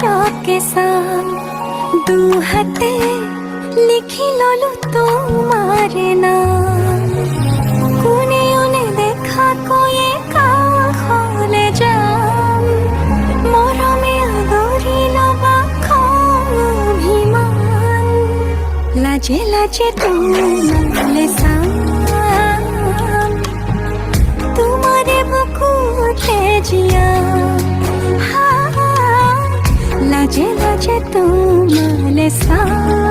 চকে সাম দু হাতে লিখি ললো তোমার নাম কোনে ওনে দেখা কয়ে কাখলে যাম মরমে আদরি লবা অভিমান লাজে লাজে তোমালে সাম তোমারে বুকুতে জিয়া লাজে লাজে তোমালে সাম